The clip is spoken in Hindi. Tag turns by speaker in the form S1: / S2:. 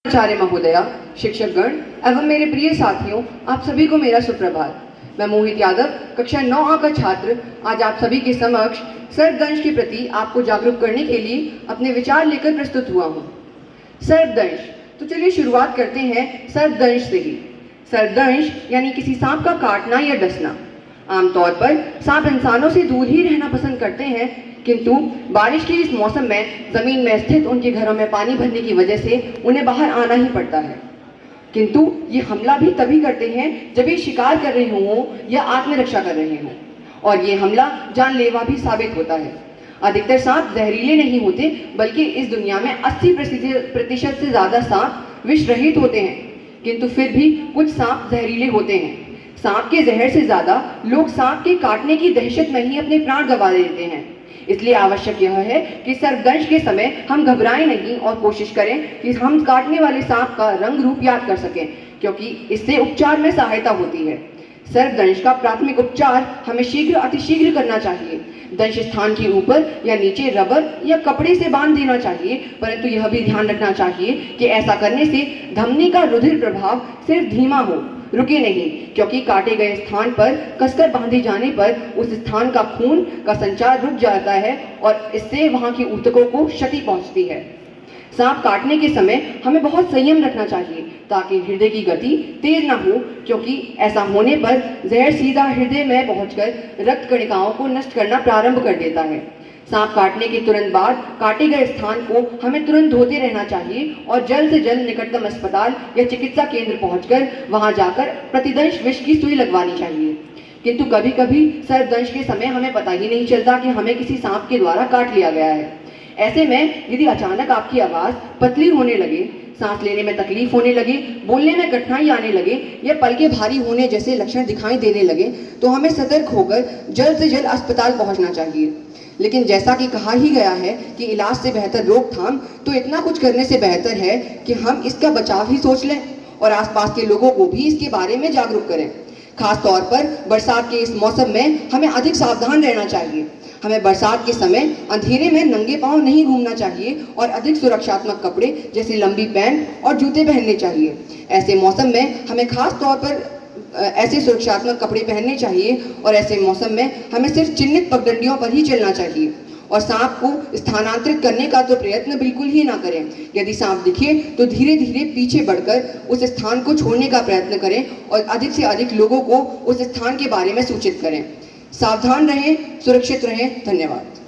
S1: आचार्य महोदया, शिक्षकगण एवं मेरे प्रिय साथियों, आप सभी को मेरा सुप्रभात। मैं मोहित यादव, कक्षा 9A का छात्र, आज आप सभी के समक्ष सर्पदंश के प्रति आपको जागरूक करने के लिए अपने विचार लेकर प्रस्तुत हुआ हूँ। सर्पदंश, तो चलिए शुरुआत करते हैं सर्पदंश से ही। सर्पदंश यानी किसी सांप का काटना या डसना। आमतौर पर सांप इंसानों से दूर ही रहना पसंद करते हैं, किंतु बारिश के इस मौसम में जमीन में स्थित उनके घरों में पानी भरने की वजह से उन्हें बाहर आना ही पड़ता है। किंतु ये हमला भी तभी करते हैं जब ये शिकार कर रहे हों या आत्मरक्षा कर रहे हों, और ये हमला जानलेवा भी साबित होता है। अधिकतर सांप जहरीले नहीं होते, बल्कि इस दुनिया में 80% से ज़्यादा सांप विष रहित होते हैं, किंतु फिर भी कुछ सांप जहरीले होते हैं। सांप के जहर से ज़्यादा लोग सांप के काटने की दहशत में ही अपने प्राण गंवा देते हैं। इसलिए आवश्यक यह है कि सर्पदंश के समय हम घबराएं नहीं और कोशिश करें कि हम काटने वाले सांप का रंग रूप याद कर सकें, क्योंकि इससे उपचार में सहायता होती है। सर्पदंश का प्राथमिक उपचार हमें शीघ्र अतिशीघ्र करना चाहिए। दंश स्थान के ऊपर या नीचे रबर या कपड़े से बांध देना चाहिए, परंतु यह भी ध्यान रखना चाहिए कि ऐसा करने से धमनी का रुधिर प्रभाव सिर्फ धीमा हो, रुके नहीं, क्योंकि काटे गए स्थान पर कसकर बांधे जाने पर उस स्थान का खून का संचार रुक जाता है और इससे वहां के ऊतकों को क्षति पहुंचती है। सांप काटने के समय हमें बहुत संयम रखना चाहिए ताकि हृदय की गति तेज ना हो, क्योंकि ऐसा होने पर जहर सीधा हृदय में पहुंचकर रक्त कणिकाओं को नष्ट करना प्रारंभ कर देता है। सांप काटने के तुरंत बाद काटे गए स्थान को हमें तुरंत धोते रहना चाहिए और जल्द से जल्द निकटतम अस्पताल या चिकित्सा केंद्र पहुंचकर वहां जाकर प्रतिदंश विष की सुई लगवानी चाहिए। किंतु कभी कभी सर्पदंश के समय हमें पता ही नहीं चलता कि हमें किसी सांप के द्वारा काट लिया गया है। ऐसे में यदि अचानक आपकी आवाज़ पतली होने लगे, सांस लेने में तकलीफ होने लगे, बोलने में कठिनाई आने लगे या पलकें भारी होने जैसे लक्षण दिखाई देने लगे, तो हमें सतर्क होकर जल्द से जल्द अस्पताल पहुंचना चाहिए। लेकिन जैसा कि कहा ही गया है कि इलाज से बेहतर रोकथाम, तो इतना कुछ करने से बेहतर है कि हम इसका बचाव ही सोच लें और आसपास के लोगों को भी इसके बारे में जागरूक करें। खास तौर पर बरसात के इस मौसम में हमें अधिक सावधान रहना चाहिए। हमें बरसात के समय अंधेरे में नंगे पांव नहीं घूमना चाहिए और अधिक सुरक्षात्मक कपड़े जैसे लंबी पैंट और जूते पहनने चाहिए। ऐसे मौसम में हमें खास तौर पर ऐसे सुरक्षात्मक कपड़े पहनने चाहिए और ऐसे मौसम में हमें सिर्फ चिन्हित पगडंडियों पर ही चलना चाहिए और सांप को स्थानांतरित करने का तो प्रयत्न बिल्कुल ही ना करें। यदि सांप दिखे तो धीरे धीरे पीछे बढ़कर उस स्थान को छोड़ने का प्रयत्न करें और अधिक से अधिक लोगों को उस स्थान के बारे में सूचित करें। सावधान रहें, सुरक्षित रहें। धन्यवाद।